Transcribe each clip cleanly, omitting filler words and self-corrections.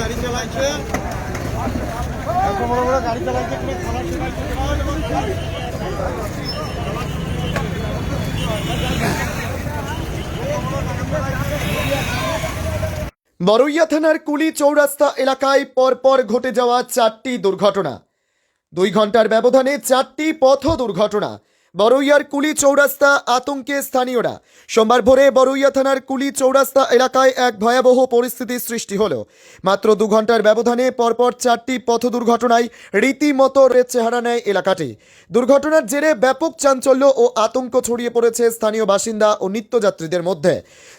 গাড়ি চালাচ্ছে, এত বড় বড় গাড়ি চালাচ্ছে, বরৈয়া থানার কুলি চৌরাস্তা এলাকায় পরপর ঘটে যাওয়া 4টি দুর্ঘটনা। 2 ঘন্টার ব্যবধানে 4টি পথ দুর্ঘটনা। বরৈয়ার কুলি চৌরাস্তা আতঙ্কে স্থানীয়রা। সোমবার ভোরে বরৈয়া থানার কুলি চৌরাস্তা এলাকায় এক ভয়াবহ পরিস্থিতির সৃষ্টি হলো। মাত্র 2 ঘন্টার ব্যবধানে পরপর 4টি পথ দুর্ঘটনায় রীতিমতো চেহারা নেয় এলাকাটি। দুর্ঘটনার জেরে ব্যাপক চাঞ্চল্য ও আতঙ্ক ছড়িয়ে পড়েছে স্থানীয় বাসিন্দা ও নিত্যযাত্রীদের মধ্যে।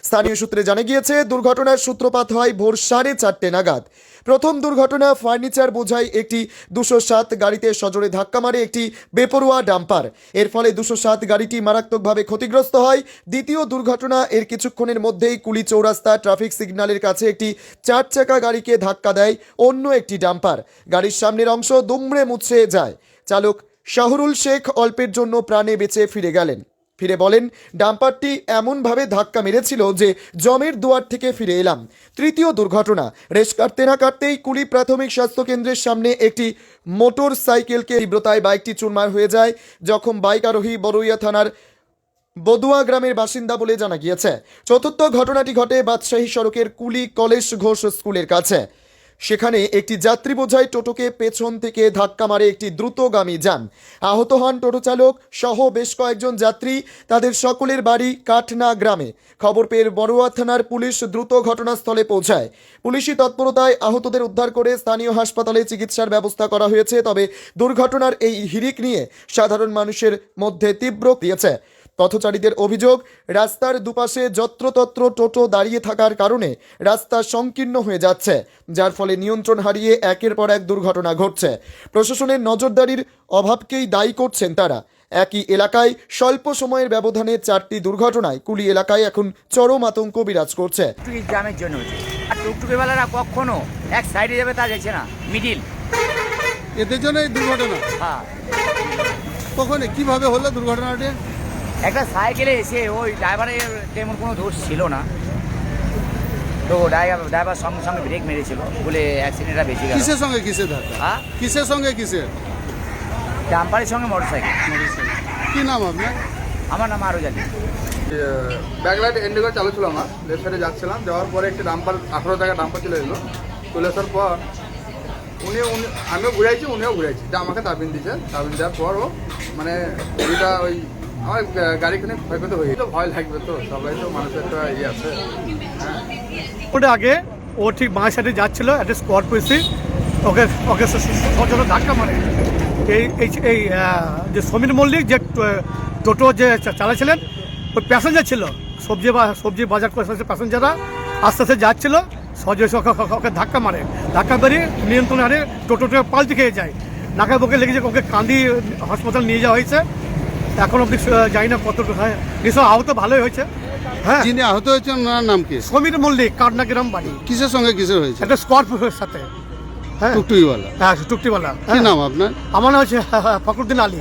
স্থানীয় সূত্রে জানা গিয়েছে, দুর্ঘটনার সূত্রপাত হয় ভোর 4:30 নাগাদ। প্রথম দুর্ঘটনা ফার্নিচার বোঝাই একটি 207 গাড়িতে সজোরে ধাক্কা মারে একটি বেপরোয়া ডাম্পার। এর ফলে 207 গাড়িটি মারাত্মকভাবে ক্ষতিগ্রস্ত হয়। দ্বিতীয় দুর্ঘটনা এর কিছুক্ষণের মধ্যেই কুলি চৌরাস্তা ট্রাফিক সিগন্যালের কাছে একটি 4 চাকা গাড়িকে ধাক্কা দেয় অন্য একটি ডাম্পার। গাড়ির সামনের অংশ দুমড়ে মুচড়ে যায়। চালক শাহরুল শেখ অল্পের জন্য প্রাণে বেঁচে ফিরে বলেন, ডাম্পারটি এমনভাবে ধাক্কা মেরেছিল যে জমের দুয়ার থেকে ফিরে এলাম। তৃতীয় দুর্ঘটনা, রেস কাটতে না কাটতেই কুলি প্রাথমিক স্বাস্থ্য কেন্দ্রের সামনে একটি মোটর সাইকেলকে তীব্রতায় বাইকটি চুরমার হয়ে যায়। জখম বাইক আরোহী বরৈয়া থানার বদুয়া গ্রামের বাসিন্দা বলে জানা গিয়েছে। চতুর্থ ঘটনাটি ঘটে বাদশাহী সড়কের কুলি কলেজ ঘোষ স্কুলের কাছে। সেখানে একটি যাত্রী বোঝাই টোটোকে পেছন থেকে ধাক্কা মারে একটি দ্রুতগামী যান। আহত হন টোটো চালক সহ বেশ কয়েকজন যাত্রী। তাদের সকলের বাড়ি কাটনা গ্রামে। খবর পেয়ে বড়ুয়া থানার পুলিশ দ্রুত ঘটনাস্থলে পৌঁছায়। পুলিশি তৎপরতায় আহতদের উদ্ধার করে স্থানীয় হাসপাতালে চিকিৎসার ব্যবস্থা করা হয়েছে। তবে দুর্ঘটনার এই হিড়িক নিয়ে সাধারণ মানুষের মধ্যে তীব্র দিয়েছে। পথচারীদের অভিযোগ, রাস্তার দুপাশে যত্রতত্র টোটো দাঁড়িয়ে থাকার কারণে রাস্তা সংকীর্ণ হয়ে যাচ্ছে, যার ফলে নিয়ন্ত্রণ হারিয়ে একের পর এক দুর্ঘটনা ঘটছে। প্রশাসনের নজরদারির অভাবকেই দায়ী করছেন তারা। একই এলাকায় স্বল্প সময়ের ব্যবধানে 4টি দুর্ঘটনায় কুলি এলাকায় এখন চরম আতঙ্ক বিরাজ করছে। জামের জন্য আর টুকটুকিওয়ালারা কখনো এক সাইডে যাবে তা যাচ্ছে না, মিডিল, এদের জন্য এই দুর্ঘটনা। হ্যাঁ, কখন কিভাবে হলো দুর্ঘটনাটি? একটা সাইকেলে এসে ওই ড্রাইভারের তেমন কোনো দোষ ছিল না, তো ড্রাইভার সঙ্গে সঙ্গে ব্রেক মেরেছিল বলে অ্যাক্সিডেন্টটা বেশি গেল। কিসের সঙ্গে কিসের ধাক্কা? হ্যাঁ, কিসের সঙ্গে কিসের? ডাম্পারের সঙ্গে মোটরসাইকেল। কি নাম আপনার? আমার নাম আরো জানি। ব্যাকলাইট ইন্ডিগো চালু ছিল, আমার লেফট সাইডে যাচ্ছিলাম, যাওয়ার পরে একটি ডাম্পার 18 টাকা ডাম্পার চলে এলো। চলে আসার পর আমিও ঘুরাইছি, উনিও ঘুরাইছি, যা আমাকে তাবিন দিয়েছে। তাবিন দেওয়ার পর ও মানে ওইটা ওই আমার গাড়িখানে ক্ষয়ক্ষতি হয়ে গেল। ভয় লাগবে তো, সবাই তো মানুষের একটা ইয়ে আছে। হ্যাঁ, ওটা আগে ও ঠিক বাঁ সাইডে যাচ্ছিল, একটা স্করপিও এসে ওকে সজোরে ধাক্কা মারে। এই যে সমীর মল্লিক যে টোটো যে চালাচ্ছিলেন, ওই প্যাসেঞ্জার ছিল, সবজি বাজার করে প্যাসেঞ্জাররা আস্তে আস্তে যাচ্ছিল, সজোরে ওকে ধাক্কা মারে। ধাক্কা মেরে নিয়ন্ত্রণ হারে টোটোটা পাল্টে খেয়ে যায়। নাকে বুকে লেগেছে, ওকে কান্দি হাসপাতাল নিয়ে যাওয়া হয়েছে। এখন অব্দি জানি না কত, নিশ্চয় আহত ভালোই হয়েছে। হ্যাঁ, যিনি আহত হয়েছেন ওনার নাম কি? সমীর মল্লিক, কাটনা গ্রাম বাড়ি। কিসের সঙ্গে কিসের হয়েছে? একটা স্করপিওর সাথে। হ্যাঁ, টুকটুকিওয়ালা। হ্যাঁ, টুকটিওয়ালা। কি নাম আপনার? আমার নাম হচ্ছে ফখরুদ্দিন আলী।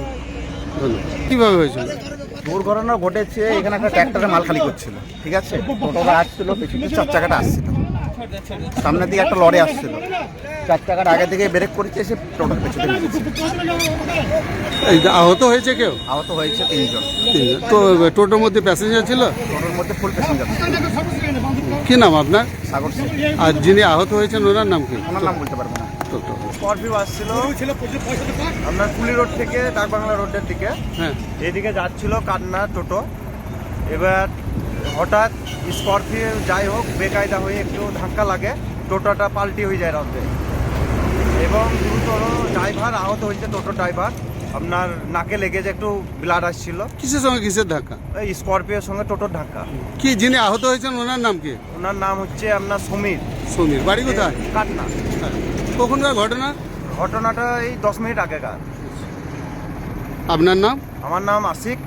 ধন্যবাদ। কিভাবে হয়েছিল? দুর্ঘটনা ঘটেছে, এখানে একটা ট্র্যাক্টরে মাল খালি করছিল, ঠিক আছে? টোটোটা আসছিল, পেছনে 4 চাকাটা আসছিল, সামনের দিকে একটা লরি আসছিল, 4 চাকাটা আগে থেকে ব্রেক করেছে, এসে টোটোর পেছনে মিলেছে। এই আহত হয়েছে কেউ? আহত হয়েছে 3 জন। তো টোটোর মধ্যে প্যাসেঞ্জার ছিল? টোটোর মধ্যে ফুল প্যাসেঞ্জার ছিল। কি নাম আপনার? সাগর শেখ। আর যিনি আহত হয়েছেন ওনার নাম কি? ওনার নাম বলতে পারবো না। টোটো। স্করপিও আসছিল আপনার কুলি রোড থেকে ডাকবাংলা রোডের দিকে, হ্যাঁ, এদিকে যাচ্ছিল কান্না টোটো। এবার হঠাৎ স্করপিও যাই হোক বেকায়দা হয়ে একটু ধাক্কা লাগে, টোটোটা পাল্টি হয়ে যায় রাতে, এবং গুরুতর ড্রাইভার আহত হয়েছে। টোটো ড্রাইভার আপনার নাকে লেগেছে, একটু ব্লাড আসছিল। কিসের সঙ্গে কিসের ধাক্কা? এই স্করপিওর সঙ্গে টোটোর ধাক্কা। কি যিনি আহত হয়েছেন ওনার নাম কি? ওনার নাম হচ্ছে আপনার সমীর। সমীর। বাড়ি কোথায়? কাটনা। কখনকার ঘটনা? ঘটনাটা এই 10 মিনিট আগেকার। আপনার নাম? আমার নাম আশিক।